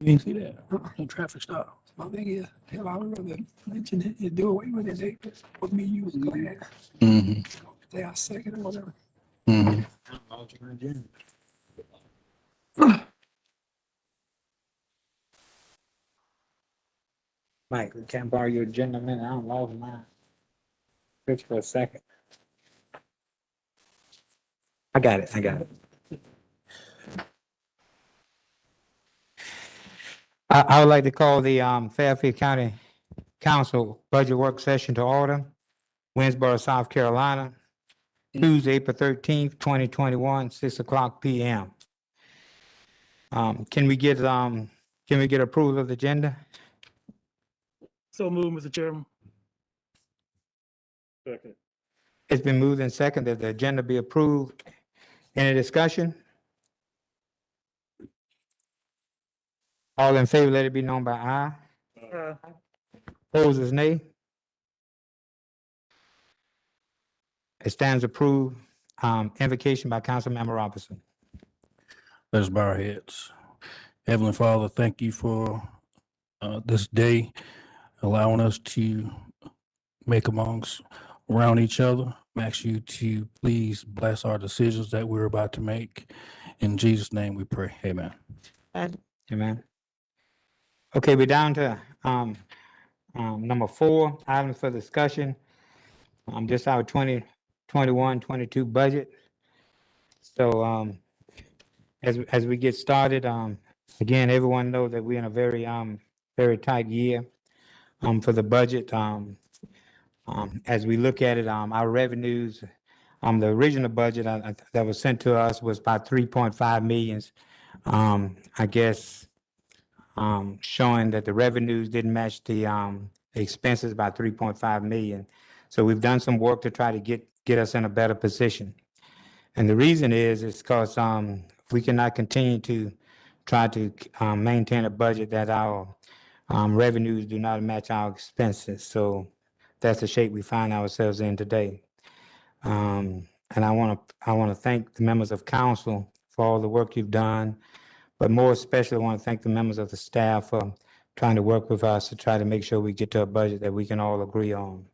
You didn't see that? No traffic stop. My thing is, hell, I would rather mention it and do away with it. With me, you was glad. They are second or whatever. Mike, can I borrow your agenda a minute? I don't lost mine. Just for a second. I got it. I would like to call the Fairfield County Council Budget Work Session to order, Winsboro, South Carolina, Tuesday, April 13th, 2021, 6:00 p.m. Can we get approval of the agenda? So move, Mr. Chairman. Second. It's been moved and seconded that the agenda be approved. Any discussion? All in favor, let it be known by aye. Opposed is nay. It stands approved. Invocation by Councilmember Robinson. Let us bow our heads. Heavenly Father, thank you for this day, allowing us to make amongst around each other. I ask you to please bless our decisions that we're about to make. In Jesus' name we pray. Amen. Amen. Okay, we're down to number 4, items for discussion. Just our 2021-22 budget. So as we get started, again, everyone knows that we're in a very tight year for the budget. As we look at it, our revenues, the original budget that was sent to us was about 3.5 million. I guess showing that the revenues didn't match the expenses by 3.5 million. So we've done some work to try to get us in a better position. And the reason is because we cannot continue to try to maintain a budget that our revenues do not match our expenses. So that's the shape we find ourselves in today. And I want to thank the members of council for all the work you've done, but more especially I want to thank the members of the staff for trying to work with us to try to make sure we get to a budget that we can all agree on.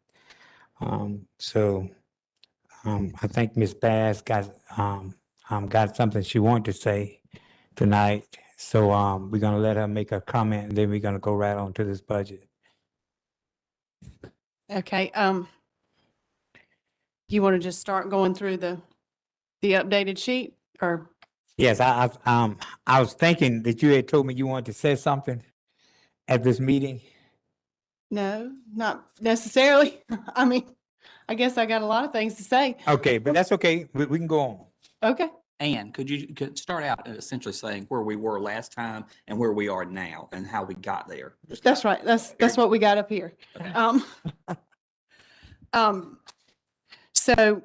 I think Ms. Bass got something she wanted to say tonight. So we're going to let her make a comment, and then we're going to go right on to this budget. Okay. You want to just start going through the updated sheet, or? Yes, I was thinking that you had told me you wanted to say something at this meeting. No, not necessarily. I mean, I guess I got a lot of things to say. Okay, but that's okay. We can go on. Okay. And could you start out essentially saying where we were last time and where we are now and how we got there? That's right. That's what we got up here. So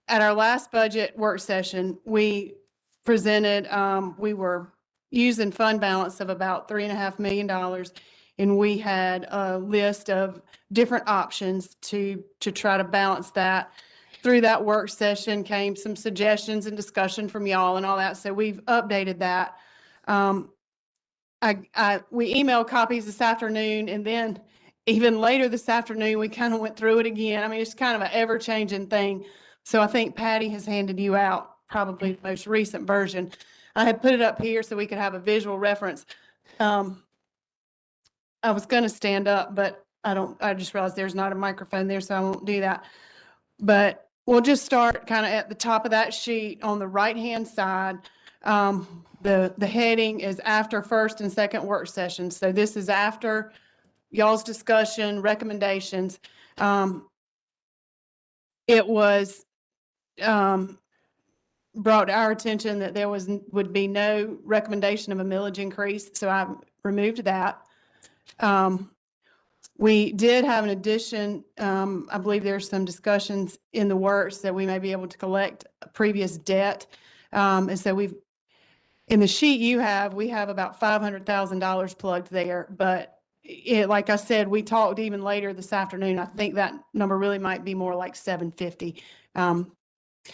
at our last budget work session, we presented, we were using fund balance of about $3.5 million. And we had a list of different options to try to balance that. Through that work session came some suggestions and discussion from y'all and all that. So we've updated that. We emailed copies this afternoon, and then even later this afternoon, we kind of went through it again. I mean, it's kind of an ever-changing thing. So I think Patty has handed you out probably the most recent version. I had put it up here so we could have a visual reference. I was going to stand up, but I just realized there's not a microphone there, so I won't do that. But we'll just start kind of at the top of that sheet on the right-hand side. The heading is after first and second work sessions. So this is after y'all's discussion, recommendations. It was brought to our attention that there would be no recommendation of a millage increase, so I removed that. We did have an addition. I believe there's some discussions in the works that we may be able to collect previous debt. And so in the sheet we have about $500,000 plugged there, but like I said, we talked even later this afternoon. I think that number really might be more like 750.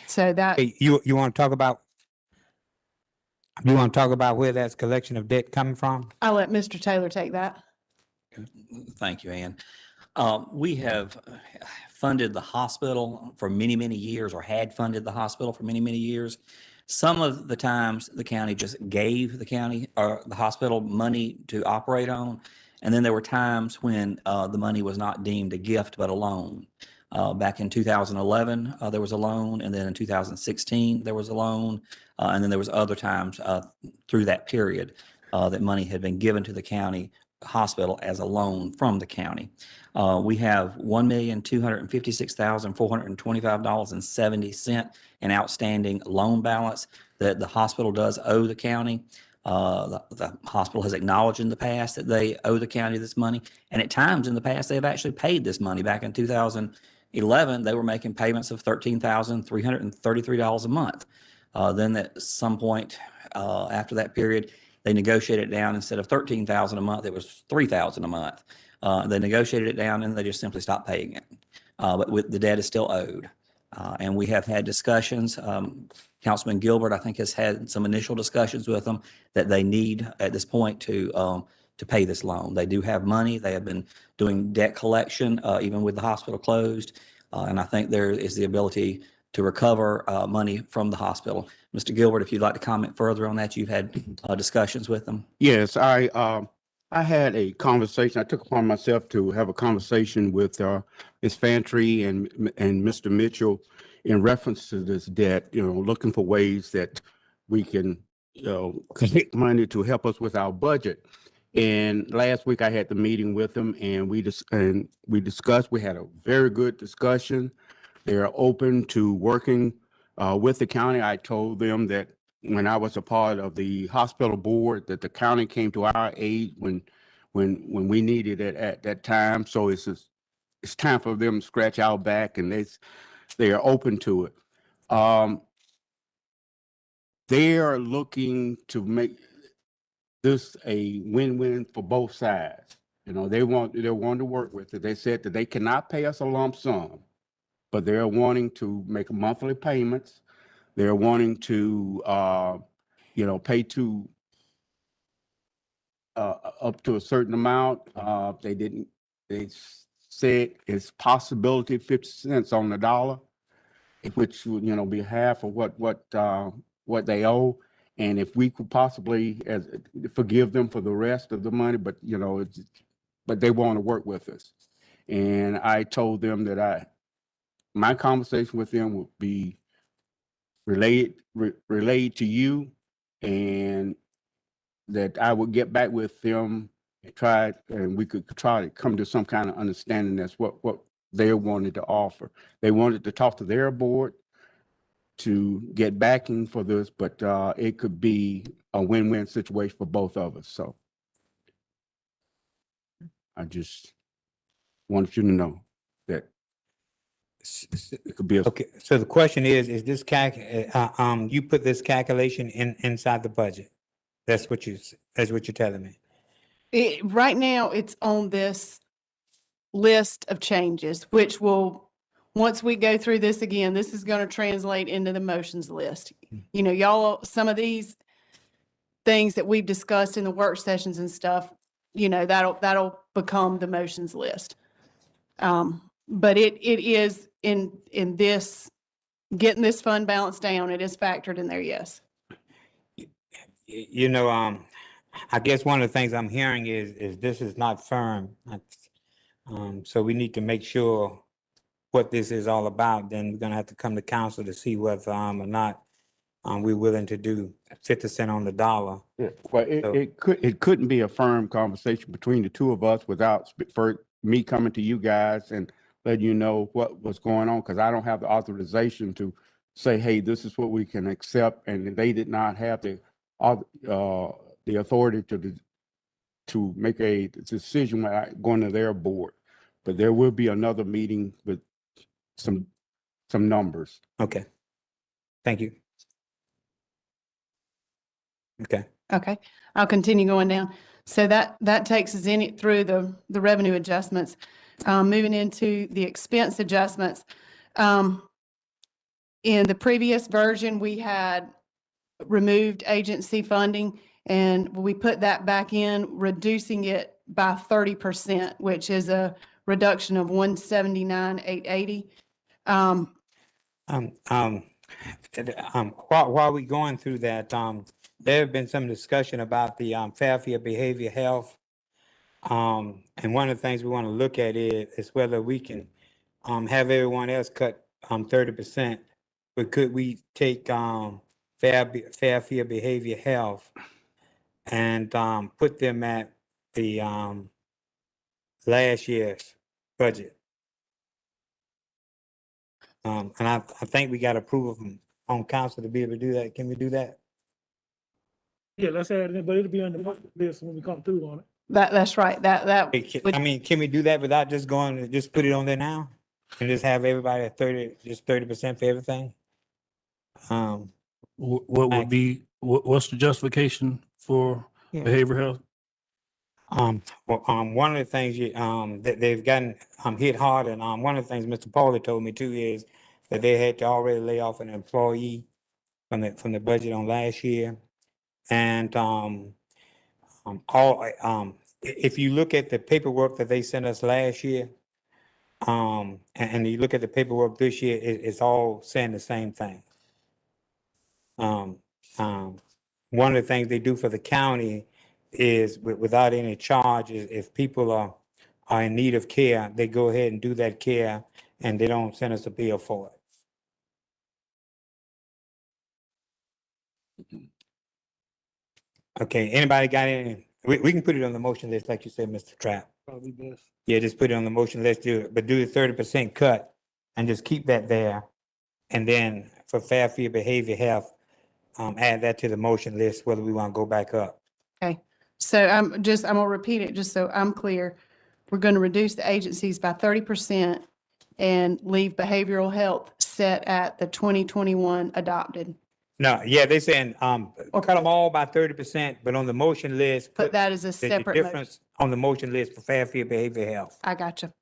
So that. Hey, you want to talk about You want to talk about where that's collection of debt coming from? I'll let Mr. Taylor take that. Thank you, Ann. We have funded the hospital for many, many years, or had funded the hospital for many, many years. Some of the times the county just gave the county or the hospital money to operate on. And then there were times when the money was not deemed a gift, but a loan. Back in 2011, there was a loan, and then in 2016, there was a loan. And then there was other times through that period that money had been given to the county hospital as a loan from the county. We have $1,256,425.70 in outstanding loan balance that the hospital does owe the county. The hospital has acknowledged in the past that they owe the county this money, and at times in the past they have actually paid this money. Back in 2011, they were making payments of $13,333 a month. Then at some point after that period, they negotiated it down. Instead of $13,000 a month, it was $3,000 a month. They negotiated it down, and they just simply stopped paying it. But the debt is still owed. And we have had discussions. Councilman Gilbert, I think, has had some initial discussions with them that they need at this point to pay this loan. They do have money. They have been doing debt collection even with the hospital closed. And I think there is the ability to recover money from the hospital. Mr. Gilbert, if you'd like to comment further on that, you've had discussions with them. Yes, I had a conversation. I took upon myself to have a conversation with Ms. Fantry and Mr. Mitchell in reference to this debt. Looking for ways that we can collect money to help us with our budget. And last week I had the meeting with them, and we discussed. We had a very good discussion. They are open to working with the county. I told them that when I was a part of the hospital board, that the county came to our aid when we needed it at that time. So it's time for them to scratch our back, and they are open to it. They are looking to make this a win-win for both sides. They want to work with it. They said that they cannot pay us a lump sum, but they're wanting to make monthly payments. They're wanting to, pay to up to a certain amount. They said it's possibility 50 cents on the dollar, which would, be half of what they owe. And if we could possibly forgive them for the rest of the money, but they want to work with us. And I told them that my conversation with them would be relayed to you, and that I would get back with them and we could try to come to some kind of understanding. That's what they wanted to offer. They wanted to talk to their board to get backing for this, but it could be a win-win situation for both of us. So I just wanted you to know that it could be a. Okay, so the question is this you put this calculation inside the budget? That's what you're telling me? Right now, it's on this list of changes, which will, once we go through this again, this is going to translate into the motions list. Y'all, some of these things that we've discussed in the work sessions and stuff, that'll become the motions list. But it is in this, getting this fund balance down, it is factored in there, yes. I guess one of the things I'm hearing is this is not firm. So we need to make sure what this is all about. Then we're gonna have to come to council to see whether or not we're willing to do 50 cents on the dollar. Yeah, well, it couldn't be a firm conversation between the two of us without me coming to you guys and letting you know what was going on, because I don't have the authorization to say, hey, this is what we can accept, and they did not have the authority to make a decision without going to their board. But there will be another meeting with some numbers. Okay. Thank you. Okay. Okay, I'll continue going down. So that takes us through the revenue adjustments. Moving into the expense adjustments. In the previous version, we had removed agency funding, and we put that back in, reducing it by 30%, which is a reduction of 179,880. While we going through that, there have been some discussion about the, Fairfield Behavior Health. And one of the things we want to look at is whether we can, have everyone else cut, 30%. But could we take, Fairfield Behavior Health and, put them at the, last year's budget? And I think we got approval from, on council to be able to do that. Can we do that? Yeah, let's add it in, but it'll be on the budget list when we come through on it. That's right, that, I mean, can we do that without just going to just put it on there now? And just have everybody at 30% for everything? What would Thanks. be, what's the justification for Yeah. behavioral health? Well, one of the things you, that they've gotten, hit hard, and, one of the things Mr. Pauly told me too is that they had to already lay off an employee from the budget on last year. And, if you look at the paperwork that they sent us last year, and you look at the paperwork this year, it's all saying the same thing. One of the things they do for the county is without any charge, is if people are in need of care, they go ahead and do that care and they don't send us a bill for it. Okay, anybody got any, we can put it on the motion list, like you said, Mr. Trapp. Probably best. Yeah, just put it on the motion, let's do it, but do the 30% cut and just keep that there. And then for Fairfield Behavior Health, add that to the motion list, whether we want to go back up. okay. So I'm gonna repeat it just so I'm clear. We're gonna reduce the agencies by 30% and leave behavioral health set at the 2021 adopted. No, yeah, they saying, cut them all by 30%, but on the motion list. Put that as a the separate motion. difference on the motion list for Fairfield Behavior Health. I got you.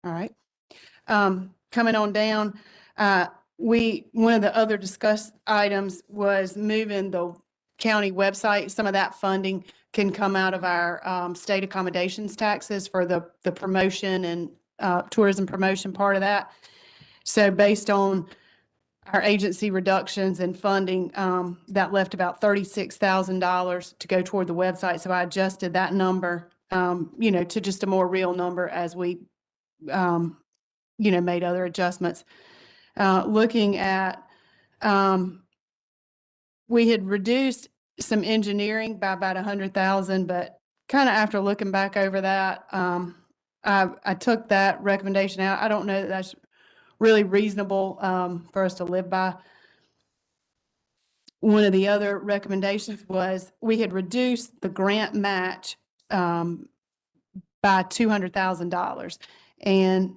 All right. Coming on down, one of the other discussed items was moving the county website. Some of that funding can come out of our state accommodations taxes for the promotion and tourism promotion part of that. So based on our agency reductions and funding, that left about $36,000 to go toward the website. So I adjusted that number, to just a more real number as we, made other adjustments. Looking at, we had reduced some engineering by about 100,000, but kind of after looking back over that, I took that recommendation out. I don't know that that's really reasonable for us to live by. One of the other recommendations was we had reduced the grant match by $200,000. And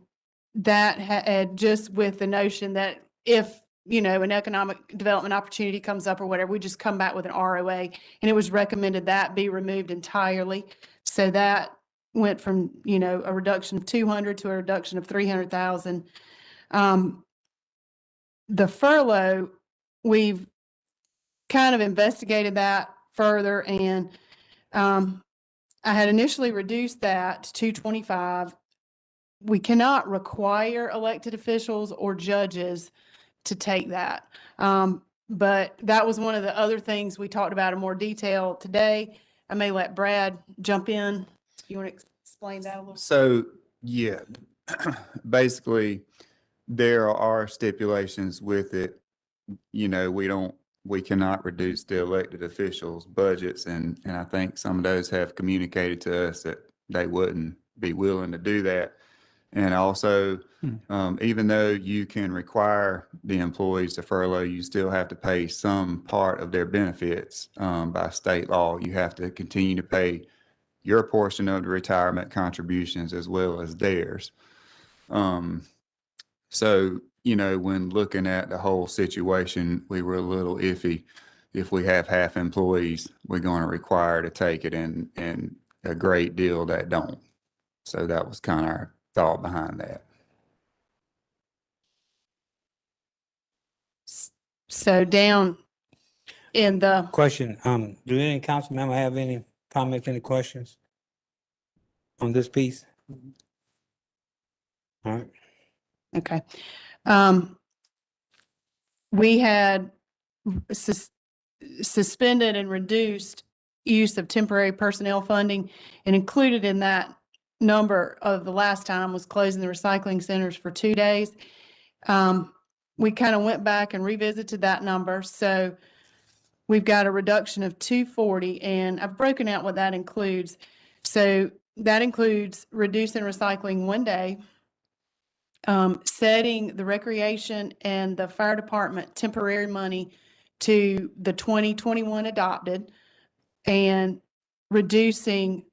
that had just with the notion that if, an economic development opportunity comes up or whatever, we just come back with an ROA. And it was recommended that be removed entirely. So that went from, a reduction of 200 to a reduction of 300,000. The furlough, we've kind of investigated that further, and I had initially reduced that to 225. We cannot require elected officials or judges to take that. But that was one of the other things we talked about in more detail today. I may let Brad jump in. You want to explain that a little? So, yeah, basically, there are stipulations with it. We cannot reduce the elected officials' budgets, and I think some of those have communicated to us that they wouldn't be willing to do that. And also, even though you can require the employees to furlough, you still have to pay some part of their benefits by state law. You have to continue to pay your portion of the retirement contributions as well as theirs. So, when looking at the whole situation, we were a little iffy if we have half employees, we're going to require to take it and a great deal that don't. So that was kind of our thought behind that. So down in the, Question, do any council member have any comments, any questions on this piece? All right, okay. We had suspended and reduced use of temporary personnel funding, and included in that number of the last time was closing the recycling centers for 2 days. We kind of went back and revisited that number. So we've got a reduction of 240, and I've broken out what that includes. So that includes reducing recycling 1 day, setting the recreation and the fire department temporary money to the 2021 adopted, and reducing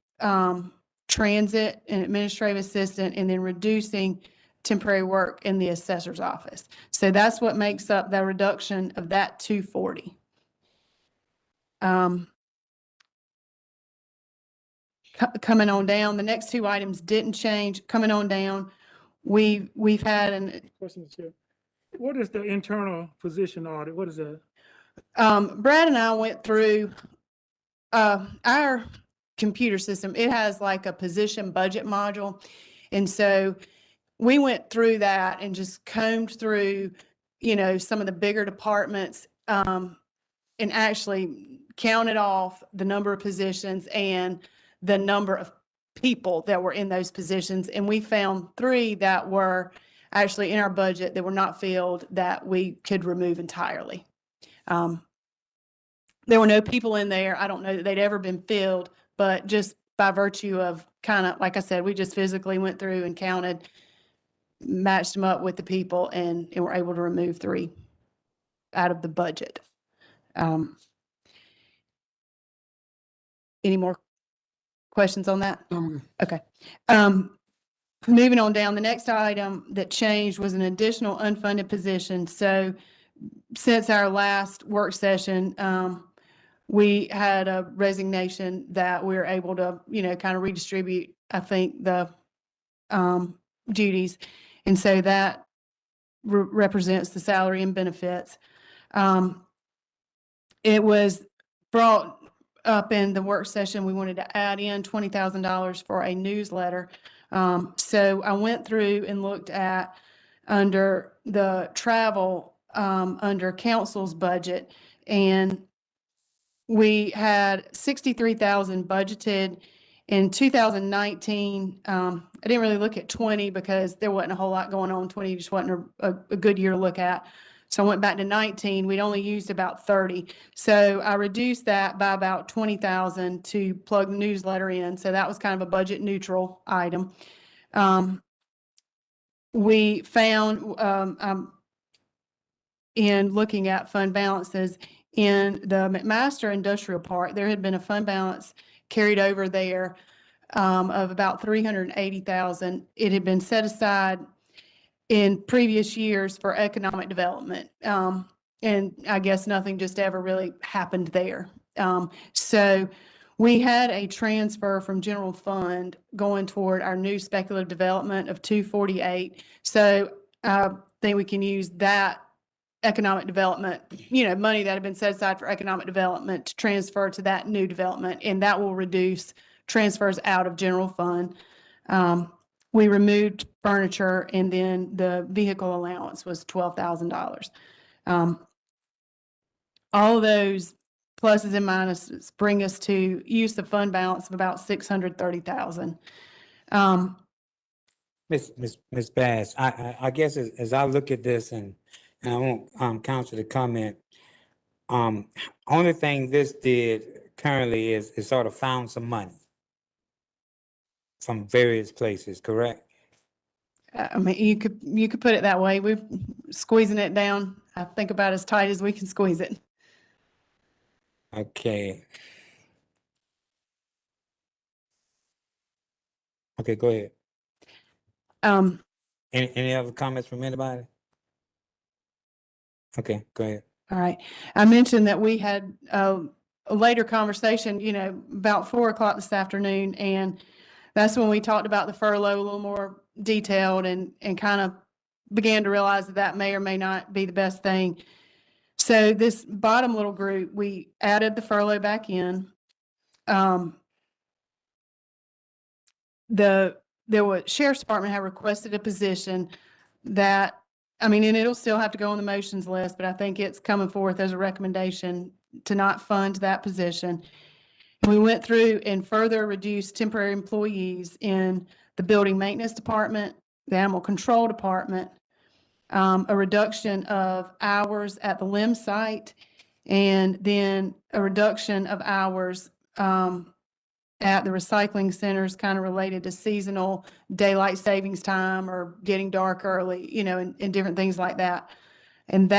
transit and administrative assistant, and then reducing temporary work in the assessor's office. So that's what makes up the reduction of that 240. Coming on down, the next two items didn't change. Coming on down, we've had an Question, Chair. What is the internal position audit? What is that? Brad and I went through our computer system. It has like a position budget module. And so we went through that and just combed through, some of the bigger departments, and actually counted off the number of positions and the number of people that were in those positions. And we found 3 that were actually in our budget that were not filled that we could remove entirely. There were no people in there. I don't know that they'd ever been filled, but just by virtue of kind of, like I said, we just physically went through and counted, matched them up with the people, and were able to remove 3 out of the budget. Any more questions on that? Okay. Moving on down, the next item that changed was an additional unfunded position. So since our last work session, we had a resignation that we were able to, kind of redistribute, I think, the duties. And so that represents the salary and benefits. It was brought up in the work session. We wanted to add in $20,000 for a newsletter. So I went through and looked at under the travel, under council's budget, and we had 63,000 budgeted in 2019. I didn't really look at 20 because there wasn't a whole lot going on. 20 just wasn't a good year to look at. So I went back to 19. We'd only used about 30. So I reduced that by about 20,000 to plug the newsletter in. So that was kind of a budget neutral item. We found, in looking at fund balances in the McMaster Industrial Park, there had been a fund balance carried over there of about 380,000. It had been set aside in previous years for economic development. And I guess nothing just ever really happened there. So we had a transfer from general fund going toward our new speculative development of 248. So I think we can use that economic development, money that had been set aside for economic development to transfer to that new development, and that will reduce transfers out of general fund. We removed furniture, and then the vehicle allowance was $12,000. All of those pluses and minuses bring us to use of fund balance of about 630,000. Ms. Bass, I guess as I look at this, and I want council to comment, only thing this did currently is sort of found some money from various places, correct? I mean, you could put it that way. We're squeezing it down, I think, about as tight as we can squeeze it. Okay. Okay, go ahead. Any other comments from anybody? Okay, go ahead. All right. I mentioned that we had a later conversation, about 4 o'clock this afternoon, and that's when we talked about the furlough a little more detailed and kind of began to realize that that may or may not be the best thing. So this bottom little group, we added the furlough back in. The Sheriff's Department had requested a position that, and it'll still have to go on the motions list, but I think it's coming forth as a recommendation to not fund that position. And we went through and further reduced temporary employees in the building maintenance department, the animal control department, a reduction of hours at the limb site, and then a reduction of hours at the recycling centers, kind of related to seasonal daylight savings time or getting dark early, and different things like that. And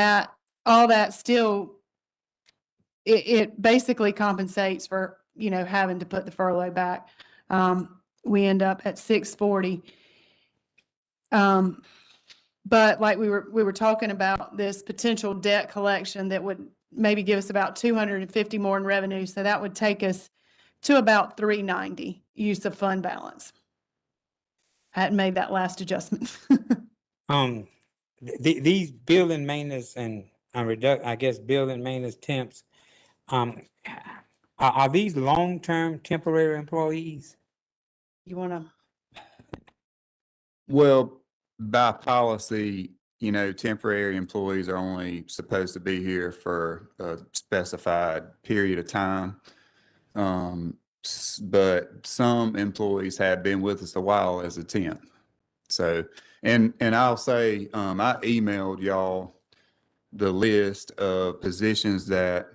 all that still, it basically compensates for, having to put the furlough back. We end up at 640. But like we were talking about this potential debt collection that would maybe give us about 250 more in revenue. So that would take us to about 390 use of fund balance. I hadn't made that last adjustment. These building maintenance and building maintenance temps, are these long-term temporary employees? You want to? Well, by policy, temporary employees are only supposed to be here for a specified period of time. But some employees have been with us a while as a temp. So, and I'll say, I emailed y'all the list of positions that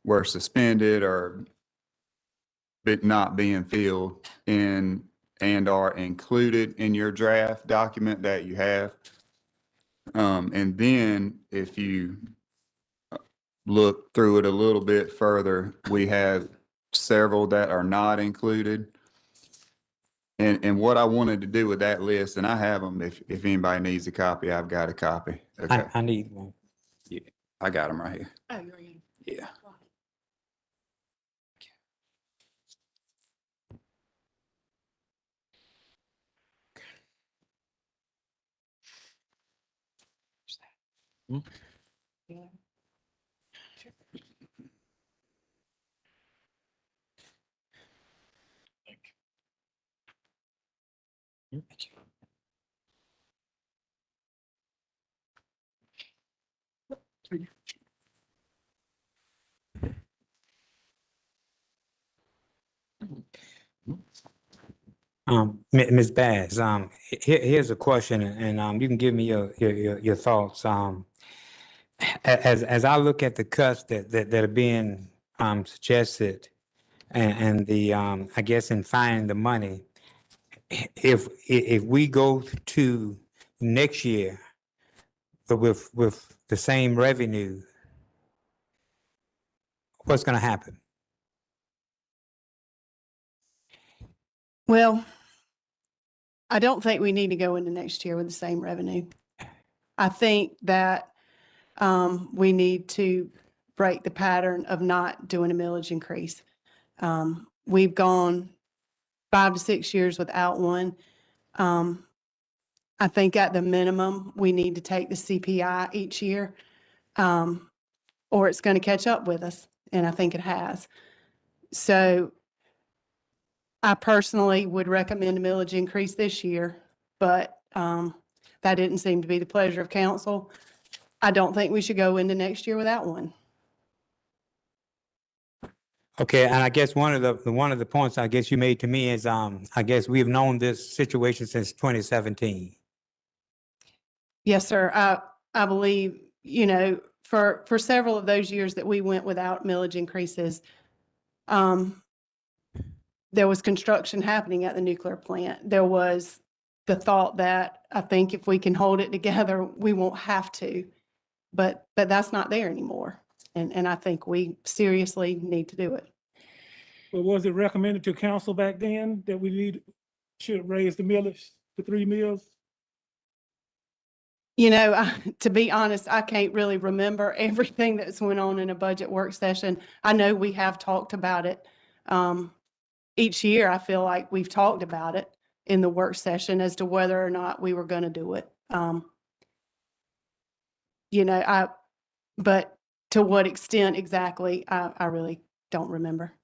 were suspended or but not being filled and are included in your draft document that you have. And then if you look through it a little bit further, we have several that are not included. And what I wanted to do with that list, and I have them, if anybody needs a copy, I've got a copy. Okay, I need one. I got them right here. Oh, you're in. Yeah. Ms. Bass, here's a question, and you can give me your thoughts. As I look at the cuts that are being suggested, and the I guess in finding the money, if we go to next year, but with the same revenue, what's going to happen? Well, I don't think we need to go into next year with the same revenue. I think that we need to break the pattern of not doing a millage increase. We've gone 5 to 6 years without one. I think at the minimum, we need to take the CPI each year, or it's going to catch up with us, and I think it has. So I personally would recommend a millage increase this year, but that didn't seem to be the pleasure of council. I don't think we should go into next year without one. Okay, and I guess one of the points I guess you made to me is I guess we've known this situation since 2017. Yes, sir. I believe, for several of those years that we went without millage increases, there was construction happening at the nuclear plant. There was the thought that I think if we can hold it together, we won't have to, but that's not there anymore. And I think we seriously need to do it. But was it recommended to council back then that we should raise the millage to 3 mills? To be honest, I can't really remember everything that's went on in a budget work session. I know we have talked about it. Each year, I feel like we've talked about it in the work session as to whether or not we were going to do it. But to what extent exactly, I really don't remember.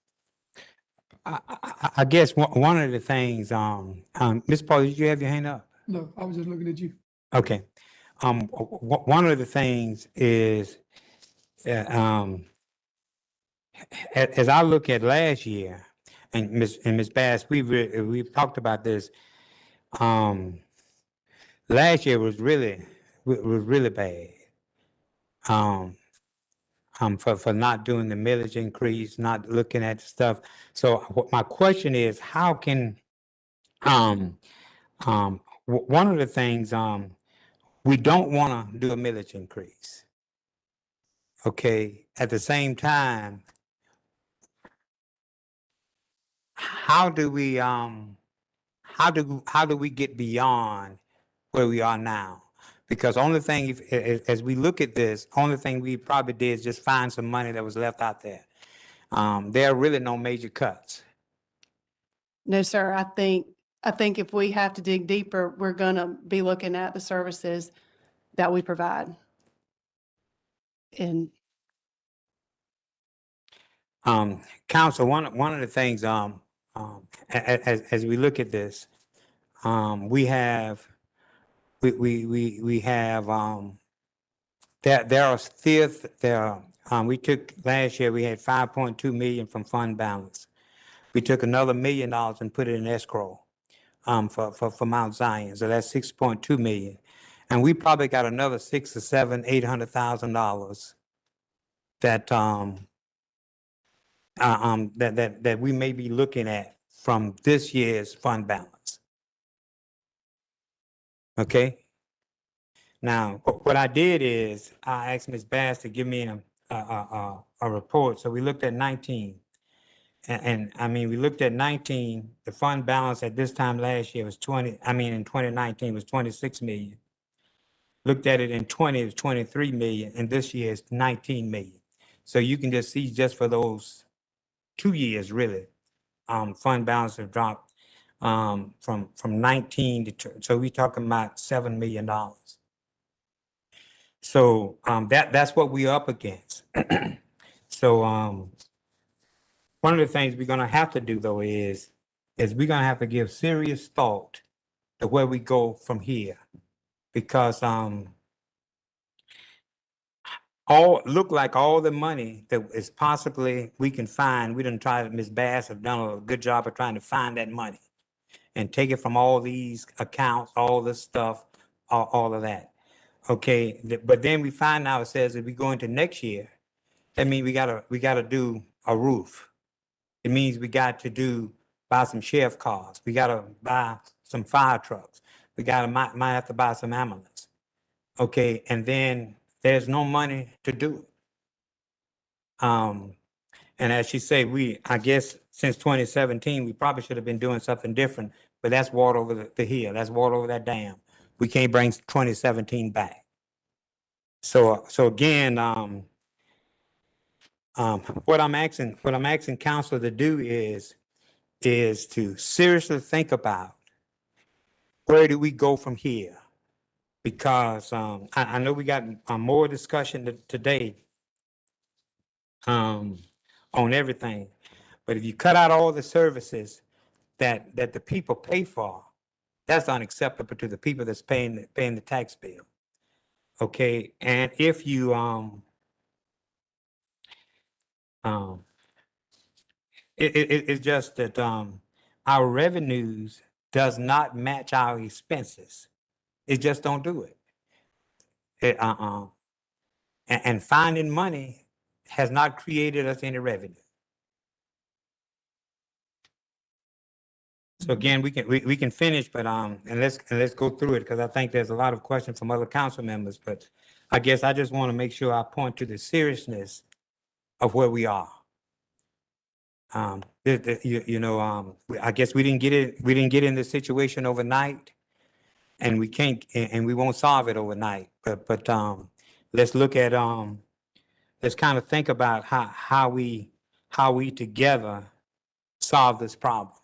I guess one of the things, Ms. Paul, did you have your hand up? No, I was just looking at you. Okay. One of the things is, as I look at last year, and Ms. Bass, we've talked about this. Last year was really bad. For not doing the millage increase, not looking at stuff. So my question is, how can, one of the things, we don't want to do a millage increase. Okay, at the same time, how do we get beyond where we are now? Because only thing, as we look at this, only thing we probably did is just find some money that was left out there. There are really no major cuts. No, sir, I think if we have to dig deeper, we're going to be looking at the services that we provide. And Council, one of the things, as we look at this, we have, we took, last year, we had 5.2 million from fund balance. We took another $1 million and put it in escrow, for Mount Zion, so that's 6.2 million. And we probably got another $600,000 or $800,000 that we may be looking at from this year's fund balance. Okay? Now, what I did is I asked Ms. Bass to give me a report. So we looked at 19. And I mean, we looked at 19, the fund balance at this time last year was in 2019 was 26 million. Looked at it in 20, it was 23 million, and this year it's 19 million. So you can just see just for those 2 years, really, fund balance have dropped from 19 to, so we're talking about $7 million. So that's what we're up against. So one of the things we're gonna have to do though is we're gonna have to give serious thought to where we go from here, because all the money that is possibly we can find, we done tried, Ms. Bass have done a good job of trying to find that money and take it from all these accounts, all this stuff, all of that. Okay, but then we find out, it says if we go into next year, that means we gotta do a roof. It means we got to buy some sheriff cars. We gotta buy some fire trucks. We might have to buy some ambulance. Okay, and then there's no money to do it. And as she said, I guess since 2017, we probably should have been doing something different, but that's water over the hill. That's water over that dam. We can't bring 2017 back. So again, what I'm asking council to do is to seriously think about where do we go from here? Because I know we got more discussion today on everything, but if you cut out all the services that the people pay for, that's unacceptable to the people that's paying the tax bill. Okay, and if you it's just that our revenues does not match our expenses. It just don't do it. And finding money has not created us any revenue. So again, we can finish, but and let's go through it, because I think there's a lot of questions from other council members. But I guess I just want to make sure I point to the seriousness of where we are. I guess we didn't get in this situation overnight. and we can't, and we won't solve it overnight. But let's look at, let's kind of think about how we together solve this problem.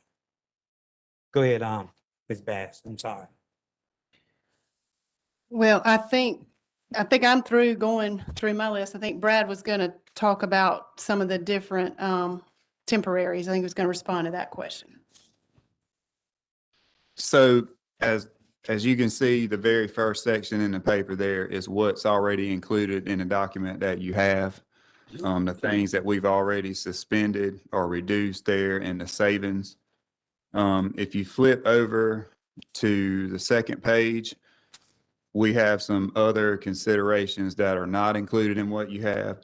Go ahead, Ms. Bass, I'm sorry. Well, I think I'm through going through my list. I think Brad was going to talk about some of the different temporaries. I think he was going to respond to that question. So as you can see, the very first section in the paper there is what's already included in the document that you have. The things that we've already suspended or reduced there in the savings. If you flip over to the second page, we have some other considerations that are not included in what you have.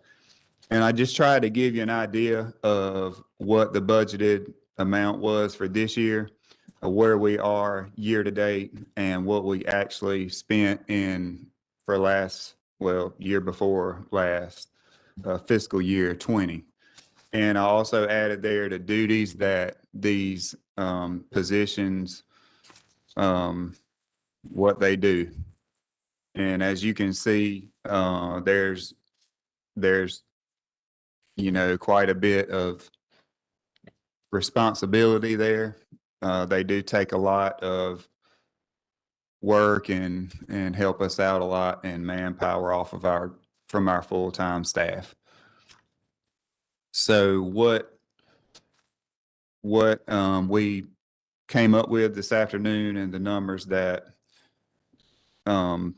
And I just tried to give you an idea of what the budgeted amount was for this year, where we are year to date, and what we actually spent for year before last, fiscal year 20. And I also added there the duties that these positions, what they do. And as you can see, there's quite a bit of responsibility there. They do take a lot of work and help us out a lot and manpower from our full-time staff. So what we came up with this afternoon and the numbers that Ann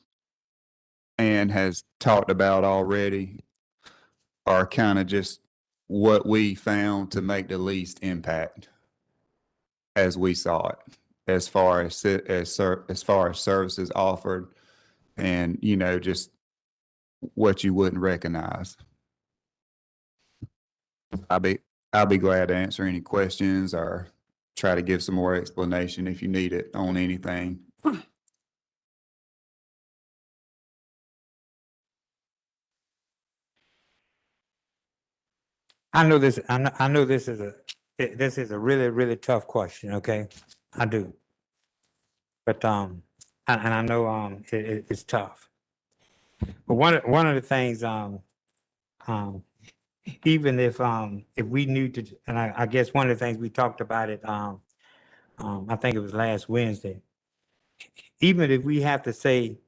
has talked about already are kind of just what we found to make the least impact as we saw it, as far as services offered and, just what you wouldn't recognize. I'll be glad to answer any questions or try to give some more explanation if you need it on anything. I know this is a really, really tough question, okay? I do. But, and I know, it's tough. But one of the things, even if we knew to, and I guess one of the things we talked about it, I think it was last Wednesday. Even if we have to say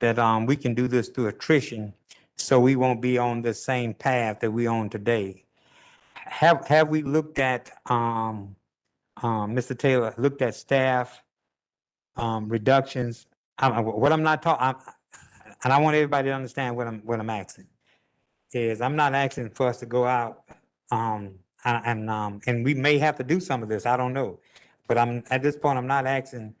that, we can do this through attrition, so we won't be on the same path that we're on today. Have we looked at, Mr. Taylor, looked at staff reductions? What I'm not talking, and I want everybody to understand what I'm asking, is I'm not asking for us to go out, and we may have to do some of this, I don't know. But at this point, I'm not asking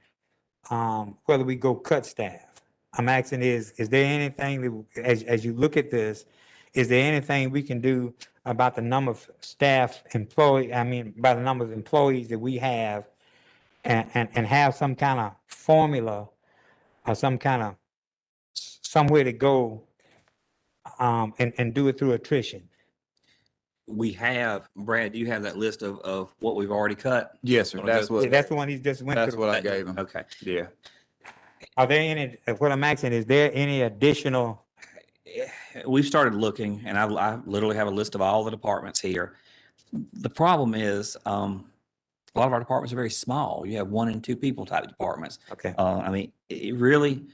whether we go cut staff. I'm asking is there anything that, as you look at this, is there anything we can do about the number of by the number of employees that we have, and have some kind of formula or somewhere to go, and do it through attrition? We have, Brad, do you have that list of what we've already cut? Yes, sir. That's the one he just went That's through. what I gave him. Okay. Yeah. Are there any, what I'm asking, is there any additional? We've started looking, and I literally have a list of all the departments here. The problem is, a lot of our departments are very small. You have 1 and 2 people type departments. Okay. I mean, it really,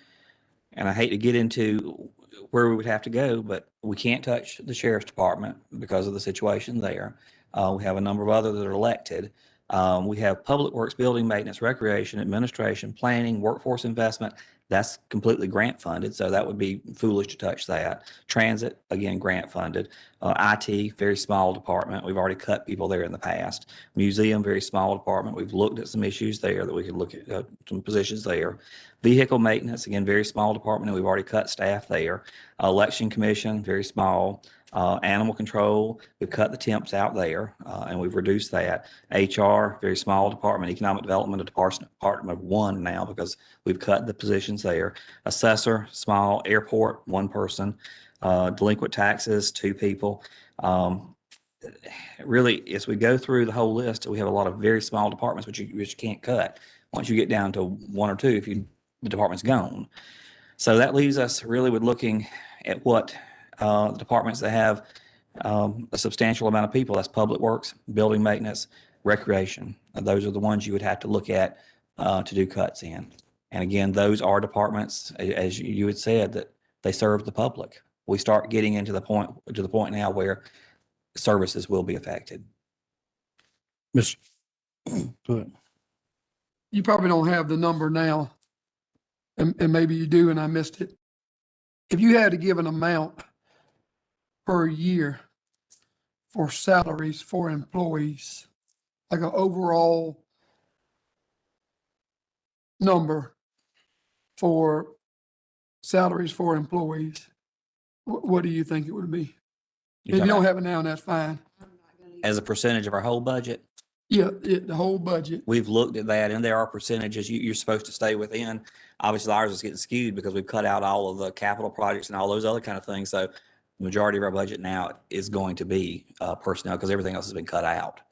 and I hate to get into where we would have to go, but we can't touch the sheriff's department because of the situation there. We have a number of others that are elected. We have public works, building maintenance, recreation, administration, planning, workforce investment. That's completely grant funded, so that would be foolish to touch that. Transit, again, grant funded. IT, very small department. We've already cut people there in the past. Museum, very small department. We've looked at some issues there that we could look at, some positions there. Vehicle maintenance, again, very small department, and we've already cut staff there. Election commission, very small. Animal control, we've cut the temps out there, and we've reduced that. HR, very small department. Economic development, a department of 1 now because we've cut the positions there. Assessor, small. Airport, 1 person. Delinquent taxes, 2 people. Really, as we go through the whole list, we have a lot of very small departments which you can't cut. Once you get down to 1 or 2, if you the department's gone. So that leaves us really with looking at what the departments that have a substantial amount of people. That's public works, building maintenance, recreation. Those are the ones you would have to look at to do cuts in. And again, those are departments, as you had said, that they serve the public. We start getting into the point now where services will be affected. Miss, go ahead. You probably don't have the number now, and maybe you do and I missed it. If you had to give an amount per year for salaries for employees, like an overall number for salaries for employees, what do you think it would be? You're If you talking don't about have it now, that's fine. as a percentage of our whole budget. Yeah, the whole budget. We've looked at that, and there are percentages you're supposed to stay within. Obviously, ours is getting skewed because we've cut out all of the capital projects and all those other kind of things. So the majority of our budget now is going to be personnel because everything else has been cut out.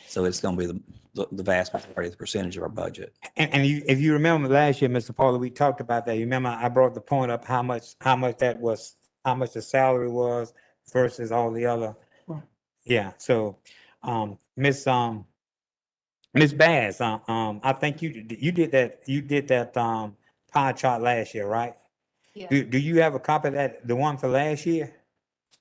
So it's going to be the vast majority of the percentage of our budget. And if you remember last year, Mr. Paula, we talked about that. You remember I brought the point up how much the salary was versus all the other. Right. Yeah. So, Miss Bass, I think you did that pie chart last year, right? Yeah. Do you have a copy of that, the one for last year?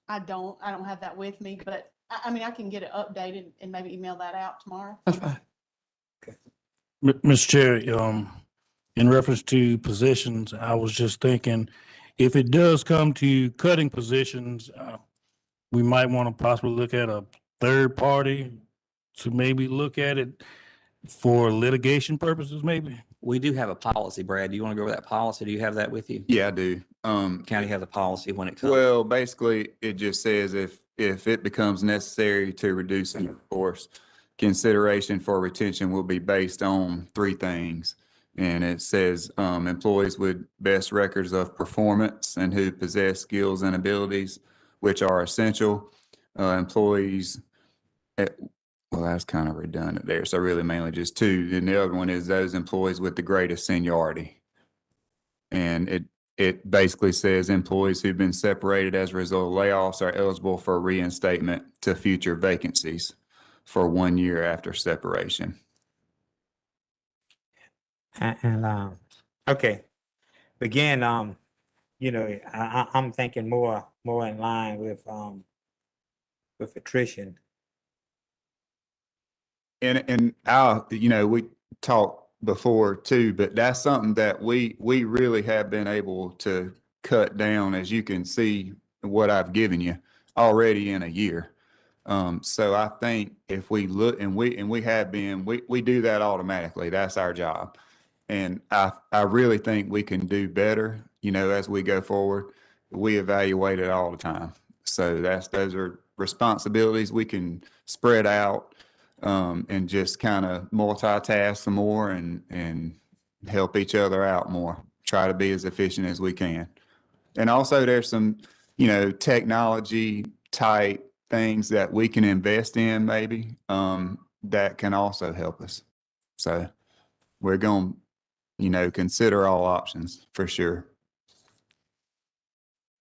I don't have that with me, but I mean, I can get it updated and maybe email that out tomorrow. That's fine. Mr. Chair, in reference to positions, I was just thinking, if it does come to cutting positions, we might want to possibly look at a third party to maybe look at it for litigation purposes, maybe. We do have a policy, Brad. Do you want to go over that policy? Do you have that with you? Yeah, I do. County has a policy when it comes. Well, basically, it just says if it becomes necessary to reduce the force, consideration for retention will be based on three things. And it says employees with best records of performance and who possess skills and abilities which are essential. Employees, well, that's kind of redundant there. So really mainly just two. And the other one is those employees with the greatest seniority. And it basically says employees who've been separated as a result of layoffs are eligible for reinstatement to future vacancies for 1 year after separation. And okay, again, I'm thinking more in line with attrition. And we talked before too, but that's something that we really have been able to cut down, as you can see what I've given you already in a year. So I think if we look and we do that automatically. That's our job. And I really think we can do better, as we go forward. We evaluate it all the time. So those are responsibilities we can spread out and just kind of multitask some more and help each other out more. Try to be as efficient as we can. And also there's some, technology type things that we can invest in maybe that can also help us. So we're going to, consider all options for sure.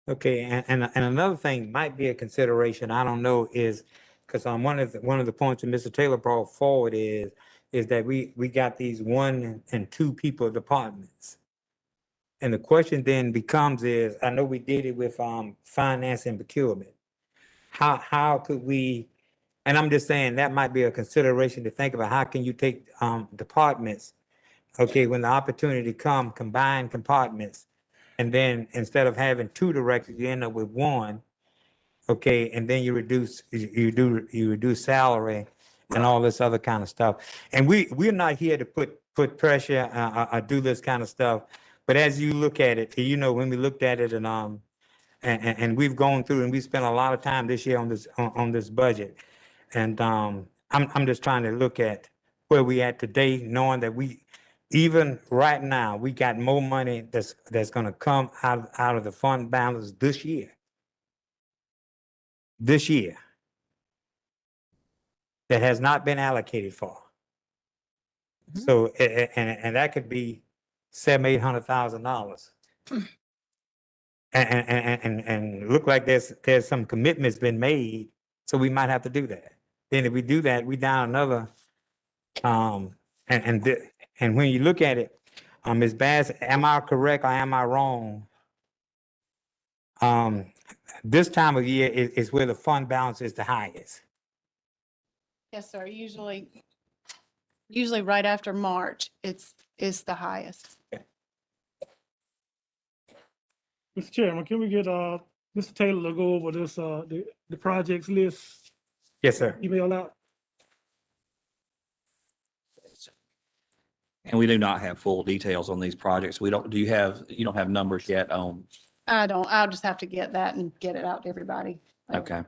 Okay, and another thing might be a consideration, I don't know, is because one of the points that Mr. Taylor brought forward is that we got these 1 and 2 people departments. And the question then becomes is, I know we did it with finance and procurement. How could we, and I'm just saying that might be a consideration to think about, how can you take departments, okay, when the opportunity combine compartments, and then instead of having 2 directors, you end up with 1, okay, and then you reduce salary and all this other kind of stuff. And we're not here to put pressure or do this kind of stuff. But as you look at it, when we looked at it and we've gone through and we spent a lot of time this year on this budget. And I'm just trying to look at where we at today, knowing that even right now, we got more money that's going to come out of the fund balance this year. That has not been allocated for. So, and that could be $700,000-800,000. And look like there's some commitments been made, so we might have to do that. Then if we do that, we down another, and when you look at it, Ms. Bass, am I correct or am I wrong? This time of year is where the fund balance is the highest. Yes, sir. Usually right after March, it's the highest. Mr. Chairman, can we get, Mr. Taylor to go over this, the projects list, Yes, sir. email out? And we do not have full details on these projects. We don't, you don't have numbers yet on, I'll just have to get that and get it out to everybody. okay.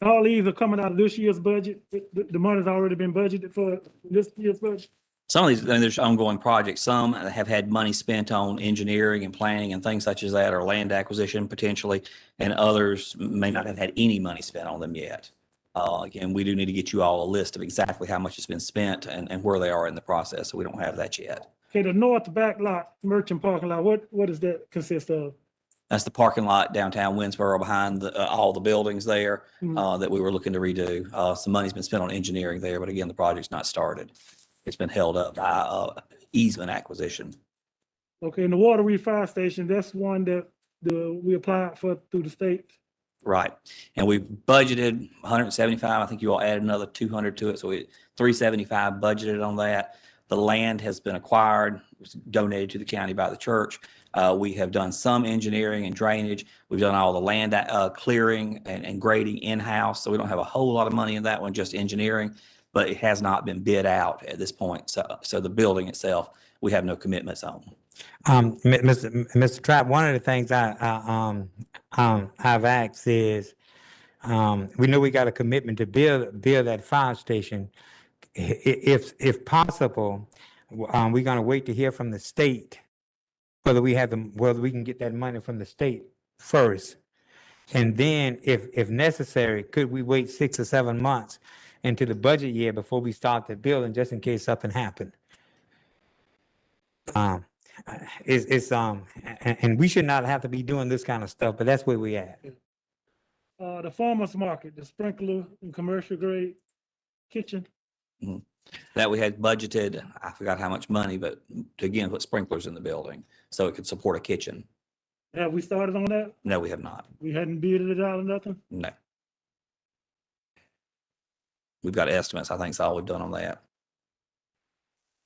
All these are coming out of this year's budget. The money's already been budgeted for this year's budget. Some of these, and there's ongoing projects. Some have had money spent on engineering and planning and things such as that, or land acquisition potentially, and others may not have had any money spent on them yet. Again, we do need to get you all a list of exactly how much has been spent and where they are in the process, so we don't have that yet. Okay, the north back lot, merchant parking lot, what does that consist of? That's the parking lot downtown Winsboro behind all the buildings there Mhm. that we were looking to redo. Some money's been spent on engineering there, but again, the project's not started. It's been held up by easement acquisition. Okay, and the water fire station, that's one that we applied for through the state. Right. And we budgeted 175. I think you all added another 200 to it. So we 375 budgeted on that. The land has been acquired, it was donated to the county by the church. We have done some engineering and drainage. We've done all the land clearing and grading in-house. So we don't have a whole lot of money in that one, just engineering, but it has not been bid out at this point. So the building itself, we have no commitments on. Mr. Trapp, one of the things I've asked is, we know we got a commitment to build that fire station. If possible, we're gonna wait to hear from the state whether we can get that money from the state first. And then if necessary, could we wait 6 or 7 months into the budget year before we start the building, just in case something happened? And we should not have to be doing this kind of stuff, but that's where we at. The farmer's market, the sprinkler and commercial grade kitchen. That we had budgeted, I forgot how much money, but to again, put sprinklers in the building so it could support a kitchen. Have we started on that? No, we have not. We hadn't bid it out or nothing? No. We've got estimates. I think that's all we've done on that.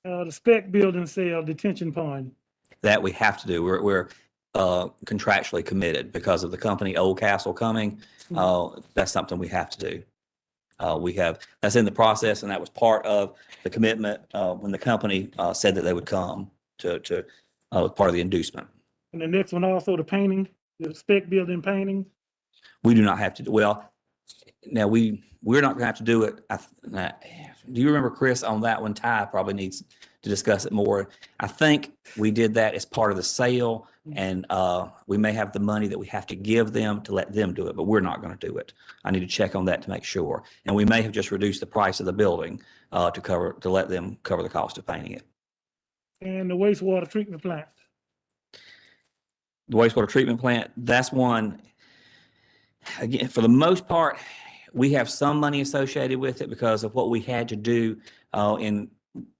The spec building sale, detention pond. That we have to do. We're contractually committed because of the company Old Castle coming. That's something we have to do. That's in the process, and that was part of the commitment when the company said that they would come to part of the inducement. And the next one also the painting, the spec building painting. We do not have to, well, now we're not gonna have to do it. Do you remember, Chris, on that one? Ty probably needs to discuss it more. I think we did that as part of the sale, and we may have the money that we have to give them to let them do it, but we're not gonna do it. I need to check on that to make sure. And we may have just reduced the price of the building to let them cover the cost of painting it. And the wastewater treatment plant. The wastewater treatment plant, that's one, again, for the most part, we have some money associated with it because of what we had to do in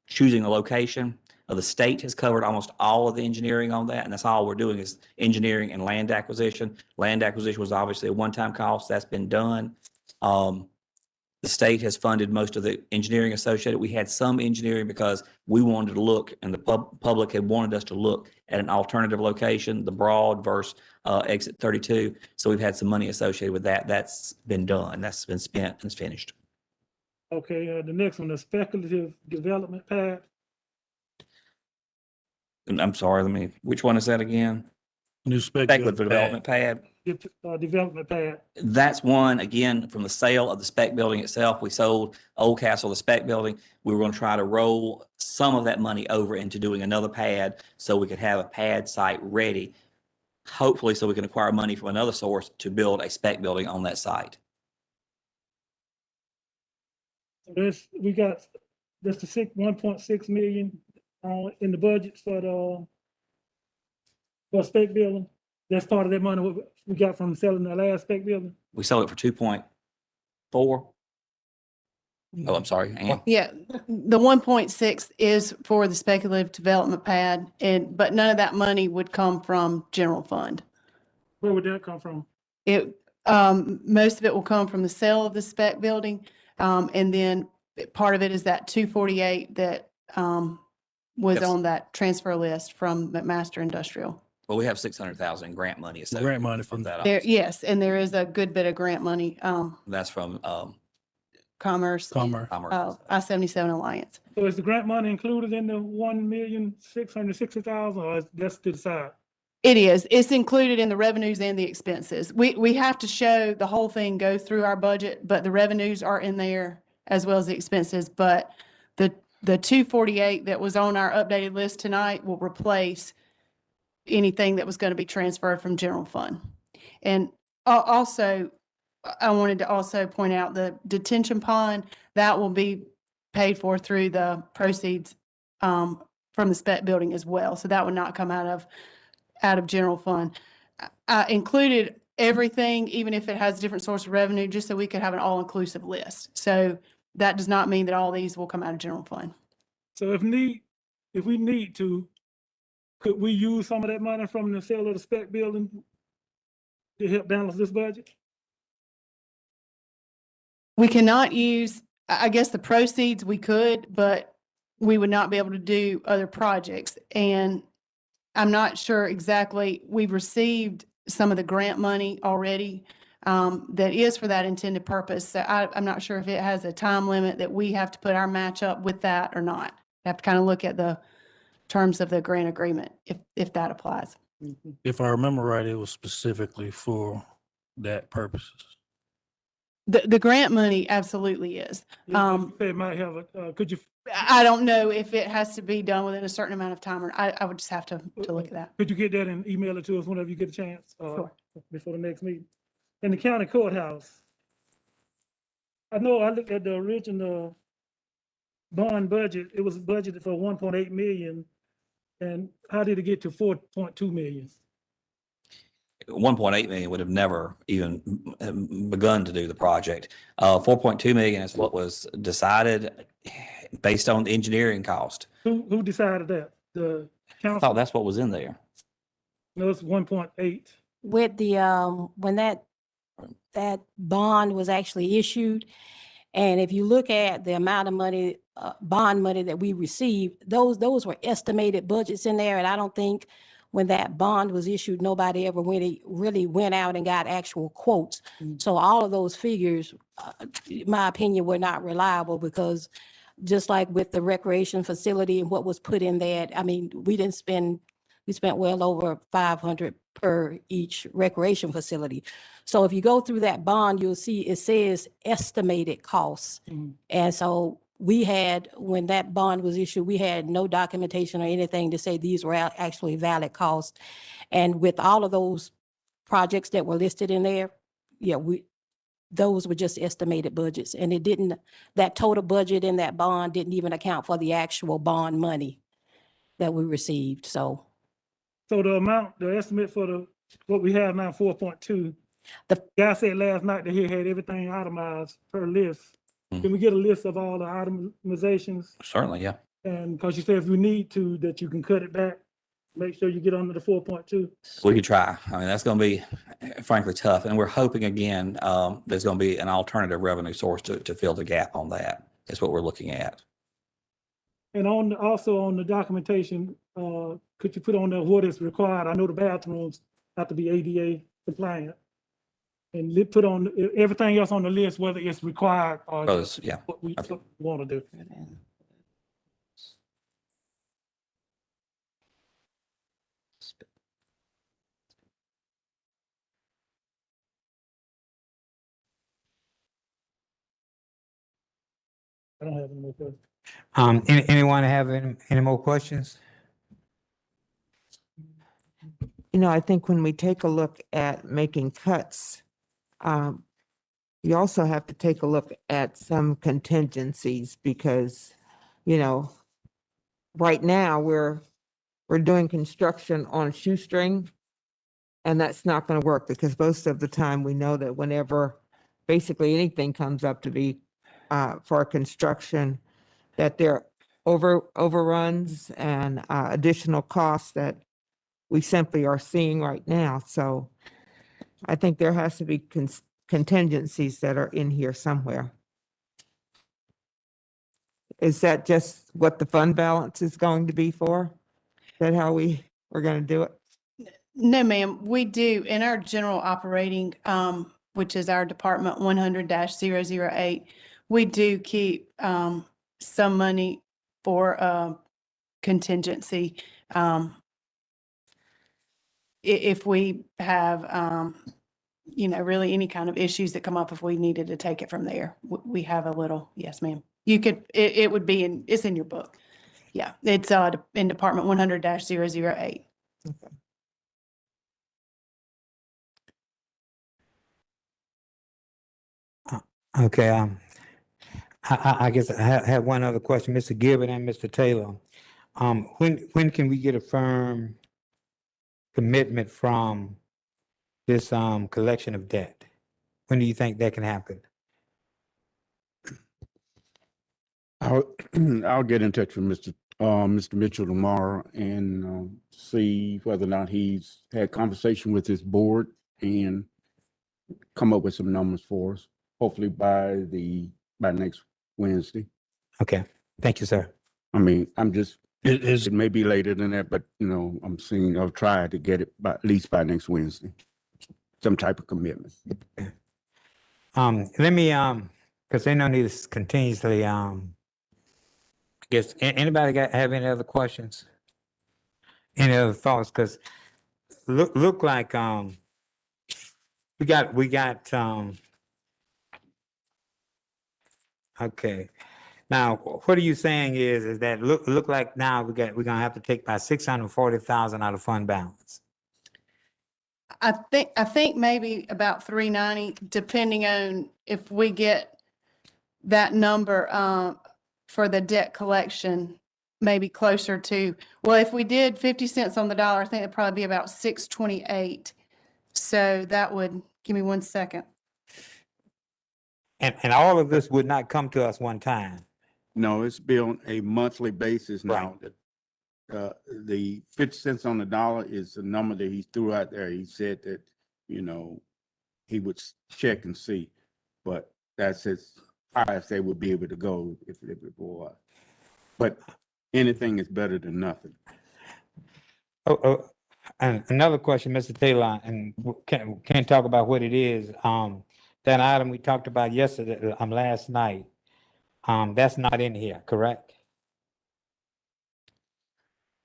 choosing the location. The state has covered almost all of the engineering on that, and that's all we're doing is engineering and land acquisition. Land acquisition was obviously a one-time cost. That's been done. The state has funded most of the engineering associated. We had some engineering because we wanted to look, and the public had wanted us to look at an alternative location, the Broad versus exit 32. So we've had some money associated with that. That's been done. That's been spent and it's finished. Okay, the next one, the speculative development pad. And I'm sorry, which one is that again? New spec. Speculative development pad. Development pad. That's one, again, from the sale of the spec building itself. We sold Old Castle, the spec building. We were going to try to roll some of that money over into doing another pad so we could have a pad site ready, hopefully so we can acquire money from another source to build a spec building on that site. We got, that's the 1.6 million in the budget for spec building? That's part of that money what we got from selling the last spec building? We sold it for 2.4. Oh, I'm sorry, Ann. Yeah, the 1.6 is for the speculative development pad, but none of that money would come from general fund. Where would that come from? Most of it will come from the sale of the spec building. And then part of it is that 248 that, was Yes. on that transfer list from McMaster Industrial. Well, we have 600,000 in grant money. Grant money from that. There, yes, and there is a good bit of grant money, That's from Commerce, Commerce. Commerce. I-77 Alliance. So is the grant money included in the 1,660,000 or is that's to the side? It is. It's included in the revenues and the expenses. We have to show the whole thing go through our budget, but the revenues are in there as well as the expenses. But the 248 that was on our updated list tonight will replace anything that was going to be transferred from general fund. And also, I wanted to also point out the detention pond, that will be paid for through the proceeds from the spec building as well. So that would not come out of general fund. I included everything, even if it has a different source of revenue, just so we could have an all-inclusive list. So that does not mean that all these will come out of general fund. So if we need to, could we use some of that money from the sale of the spec building to help balance this budget? We cannot use, I guess the proceeds we could, but we would not be able to do other projects. And I'm not sure exactly, we've received some of the grant money already that is for that intended purpose. So I'm not sure if it has a time limit that we have to put our match up with that or not. We have to kind of look at the terms of the grant agreement, if that applies. If I remember right, it was specifically for that purposes. The grant money absolutely is. You say it might have could you, I don't know if it has to be done within a certain amount of time, or I would just have to look at that. could you get that and email it to us whenever you get a chance? Sure. Before the next meeting. In the county courthouse, I know I looked at the original bond budget, it was budgeted for 1.8 million. And how did it get to 4.2 million? 1.8 million would have never even begun to do the project. 4.2 million is what was decided based on the engineering cost. Who decided that? The I council? thought that's what was in there. No, it's 1.8. With the, when that bond was actually issued, and if you look at the amount of money, bond money that we received, those were estimated budgets in there, and I don't think when that bond was issued, nobody ever really went out and got actual quotes. So all of those figures, in my opinion, were not reliable, because just like with the recreation facility and what was put in that, I mean, we spent well over 500 per each recreation facility. So if you go through that bond, you'll see it says estimated costs. And so when that bond was issued, we had no documentation or anything to say these were actually valid costs. And with all of those projects that were listed in there, yeah, those were just estimated budgets. And that total budget in that bond didn't even account for the actual bond money that we received, so. So the estimate for what we have now, 4.2. The guy said last night that he had everything itemized per list. Can we get a list of all the itemizations? Certainly, yeah. And because you said if you need to, that you can cut it back, make sure you get under the 4.2. We could try. I mean, that's going to be frankly tough. And we're hoping again, there's going to be an alternative revenue source to fill the gap on that. That's what we're looking at. And also on the documentation, could you put on there what is required? I know the bathrooms have to be ADA compliant. And put on everything else on the list, whether it's required or Yeah. what we want to do. I don't have any more questions. Anyone have any more questions? You know, I think when we take a look at making cuts, you also have to take a look at some contingencies because, you know, right now, we're doing construction on a shoestring. And that's not gonna work because most of the time we know that whenever basically anything comes up to be for construction, that there are overruns and additional costs that we simply are seeing right now. So I think there has to be contingencies that are in here somewhere. Is that just what the fund balance is going to be for? Is that how we're gonna do it? No, ma'am, we do in our general operating, which is our Department 100-008, we do keep, some money for, contingency. If we have, really any kind of issues that come up, if we needed to take it from there, we have a little, yes, ma'am. You could, it would be it's in your book. Yeah, it's, in Department 100-008. Okay, I guess I have one other question, Mr. Gilbert and Mr. Taylor. When can we get a firm commitment from this, collection of debt? When do you think that can happen? I'll get in touch with Mr. Mitchell tomorrow and see whether or not he's had conversation with his board and come up with some numbers for us, hopefully by next Wednesday. Okay, thank you, sir. I mean, Is it may be later than that, but I'll try to get it at least by next Wednesday. Some type of commitment. Let me, because they know this continuously, I guess, anybody have any other questions? Any other thoughts? Because look like, we got, okay. Now, what are you saying is that look like now we're gonna have to take about 640,000 out of fund balance? I think maybe about 390, depending on if we get that number, for the debt collection, maybe closer to, well, if we did 50 cents on the dollar, I think it'd probably be about 628. So that would, give me 1 second. And all of this would not come to us one time. No, it's be on a monthly basis now. Right. The 50 cents on the dollar is the number that he threw out there. He said that, he would check and see, but that's as high as they would be able to go if it were. But anything is better than nothing. And another question, Mr. Taylor, and can't talk about what it is. That item we talked about yesterday, last night, that's not in here, correct?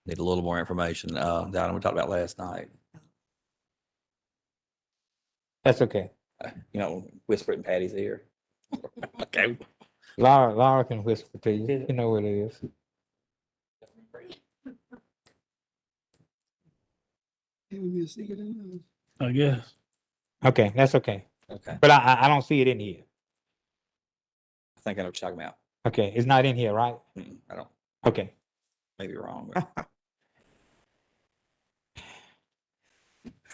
Need a little more information, that we talked about last night. That's okay. Whisper it in Patty's ear. Okay. Laura can whisper to you. You know what it is. I guess. Okay, that's okay. Okay. But I don't see it in here. I think I know what you're talking about. Okay, it's not in here, right? I don't, Okay. maybe wrong. but-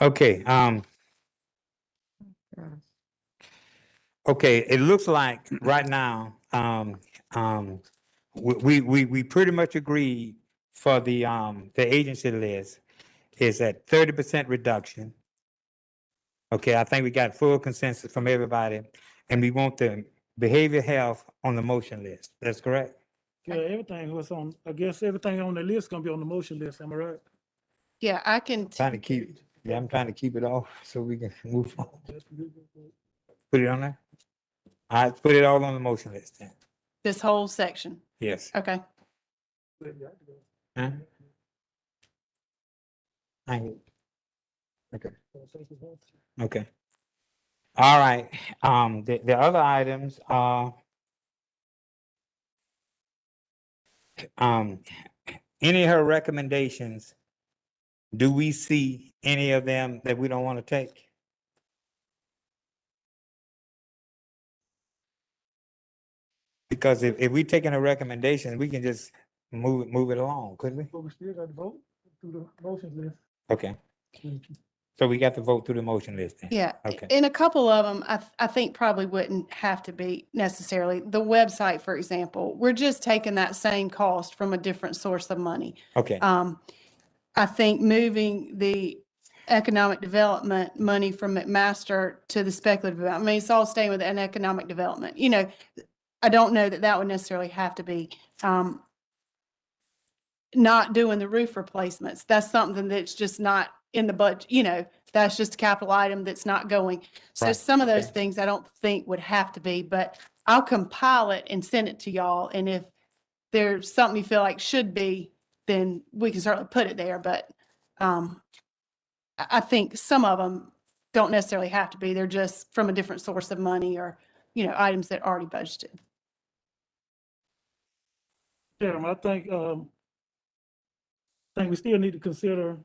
Okay, okay, it looks like right now, we pretty much agreed for the agency list is at 30% reduction. Okay, I think we got full consensus from everybody, and we want the behavior health on the motion list. That's correct? Yeah, I guess everything on the list gonna be on the motion list, am I right? Yeah, I can, Trying to keep, yeah, I'm trying to keep it off so we can move on. Put it on there? All right, put it all on the motion list then. this whole section. Yes. Okay. Huh? Okay. Okay. All right, the other items are any of her recommendations, do we see any of them that we don't want to take? Because if we taking a recommendation, we can just move it along, couldn't we? But we still got to vote through the motion list. Okay, so we got to vote through the motion list then. Yeah. Okay. And a couple of them, I think probably wouldn't have to be necessarily. The website, for example, we're just taking that same cost from a different source of money. Okay, I think moving the economic development money from McMaster to the speculative development, I mean, it's all staying with an economic development. You know, I don't know that that would necessarily have to be, not doing the roof replacements. That's something that's just not in the budget, you know, that's just a capital item that's not going. So Right, some of those okay. things I don't think would have to be, but I'll compile it and send it to y'all. And if there's something you feel like should be, then we can certainly put it there. But I think some of them don't necessarily have to be. They're just from a different source of money or, you know, items that are already budgeted. Chairman, I think we still need to consider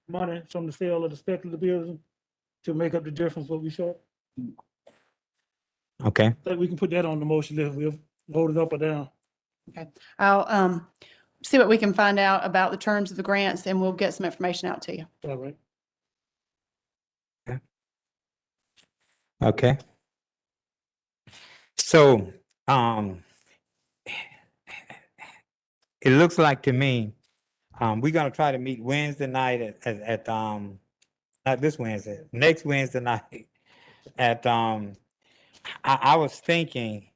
money from the sale of the speculative building to make up the difference what we short. Okay, I think we can put that on the motion list. We'll vote it up or down. I'll see what we can find out about the terms of the grants and we'll get some information out to you. All right. okay. So, it looks like to me, we're gonna try to meet Wednesday night at, not this Wednesday, next Wednesday night at, I was thinking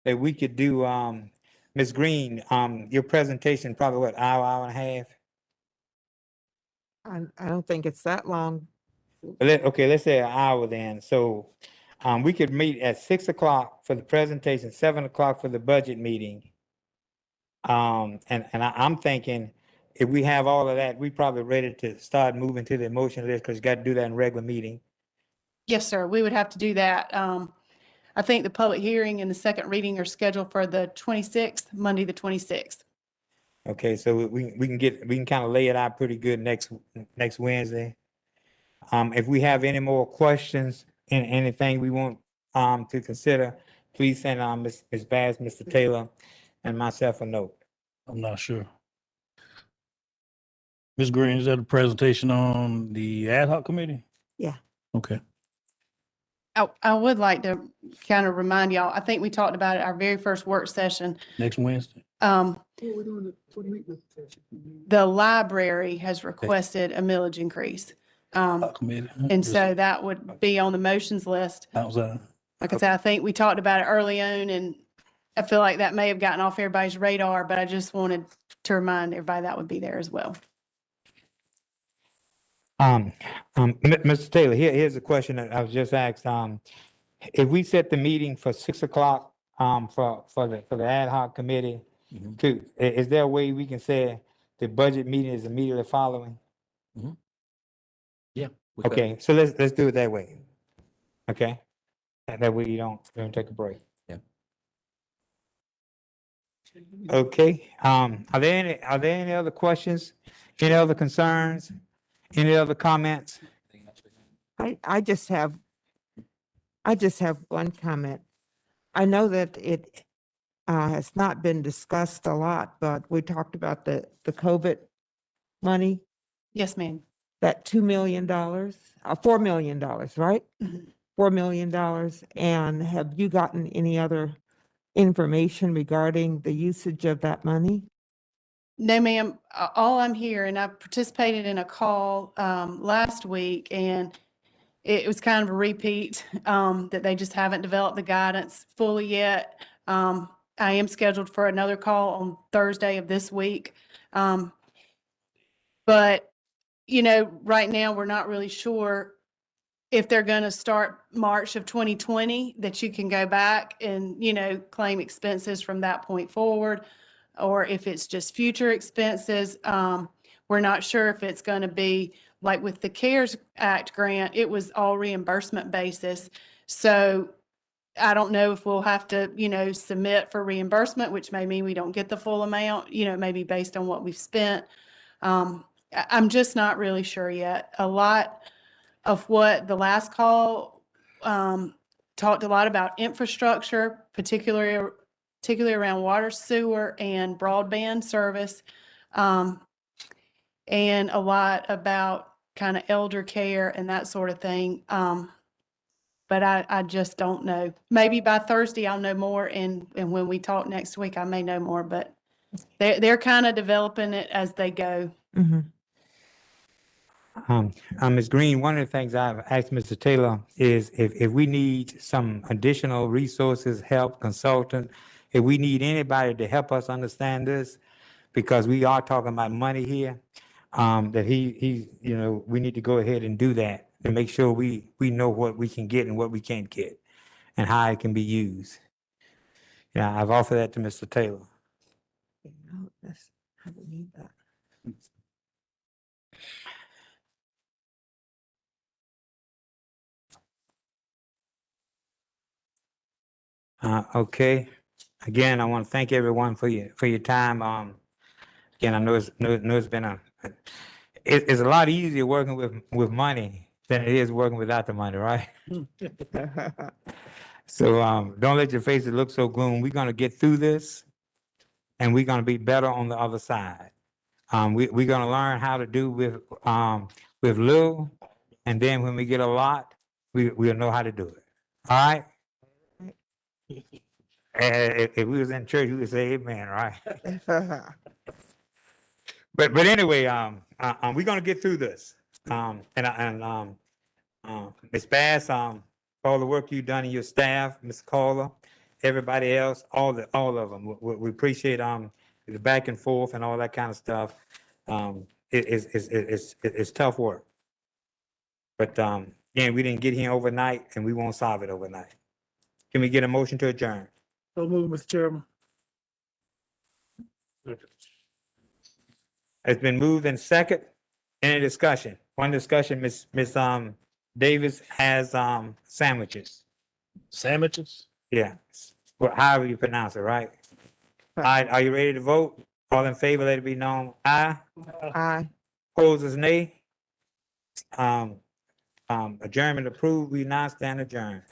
that we could do, Ms. Green, your presentation probably what, hour and a half? I don't think it's that long. Okay, let's say an hour then. So, we could meet at 6 o'clock for the presentation, 7 o'clock for the budget meeting. I'm thinking if we have all of that, we probably ready to start moving to the motion list because you got to do that in regular meeting. Yes, sir. We would have to do that. I think the public hearing and the second reading are scheduled for the 26th, Monday, the 26th. Okay, so we can kind of lay it out pretty good next Wednesday. If we have any more questions and anything we want to consider, please send Ms. Bass, Mr. Taylor, and myself a note. I'm not sure. Ms. Green, is that a presentation on the ad hoc committee? Yeah. Okay. I would like to kind of remind y'all, I think we talked about it our very first work session. Next Wednesday? The library has requested a millage increase. Committee. And so that would be on the motions list. Outside. Like I said, I think we talked about it early on and I feel like that may have gotten off everybody's radar, but I just wanted to remind everybody that would be there as well. Mr. Taylor, here's a question that I was just asked. If we set the meeting for 6 o'clock, for the ad hoc committee, is there a way we can say the budget meeting is immediately following? Yeah. we could. Okay, so let's do it that way. Okay? That way you don't take a break. Yeah. Okay, are there any other questions? Any other concerns? Any other comments? I just have one comment. I know that it has not been discussed a lot, but we talked about the COVID money, Yes, ma'am. that $2 million, $4 million, right? Mhm. $4 million. And have you gotten any other information regarding the usage of that money? No, ma'am. All I'm here, and I participated in a call last week, and it was kind of a repeat that they just haven't developed the guidance fully yet. I am scheduled for another call on Thursday of this week. But, you know, right now, we're not really sure if they're going to start March of 2020, that you can go back and, you know, claim expenses from that point forward, or if it's just future expenses. We're not sure if it's going to be like with the CARES Act grant, it was all reimbursement basis. So I don't know if we'll have to, you know, submit for reimbursement, which may mean we don't get the full amount, you know, maybe based on what we've spent. I'm just not really sure yet. A lot of what the last call talked a lot about infrastructure, particularly particularly around water, sewer, and broadband service. And a lot about kind of elder care and that sort of thing. But I just don't know. Maybe by Thursday I'll know more, and when we talk next week, I may know more, but they're kind of developing it as they go. Mhm. Ms. Green, one of the things I've asked Mr. Taylor is if we need some additional resources, help, consultant, if we need anybody to help us understand this, because we are talking about money here, that you know, we need to go ahead and do that and make sure we know what we can get and what we can't get and how it can be used. Yeah, I've offered that to Mr. Taylor. No, that's, I don't need that. Okay. Again, I want to thank everyone for your time. Again, I know it's been it's a lot easier working with money than it is working without the money, right? So don't let your faces look so gloom. We're gonna get through this, and we're gonna be better on the other side. We're gonna learn how to do with little, and then when we get a lot, we'll know how to do it. All right. If we was in church, we would say amen, right? But anyway, we're gonna get through this. Ms. Bass, all the work you've done in your staff, Ms. Caller, everybody else, all of them. We appreciate the back and forth and all that kind of stuff. It's tough work. But again, we didn't get here overnight, and we won't solve it overnight. Can we get a motion to adjourn? So move, Mr. Chairman. It's been moved and second. Any discussion? One discussion, Ms. Davis has sandwiches. Sandwiches? Yeah, well, however you pronounce it, right? All right, are you ready to vote? All in favor, let it be known. Aye. Aye. Opposers, nay. Adjournment approved. We now stand adjourned.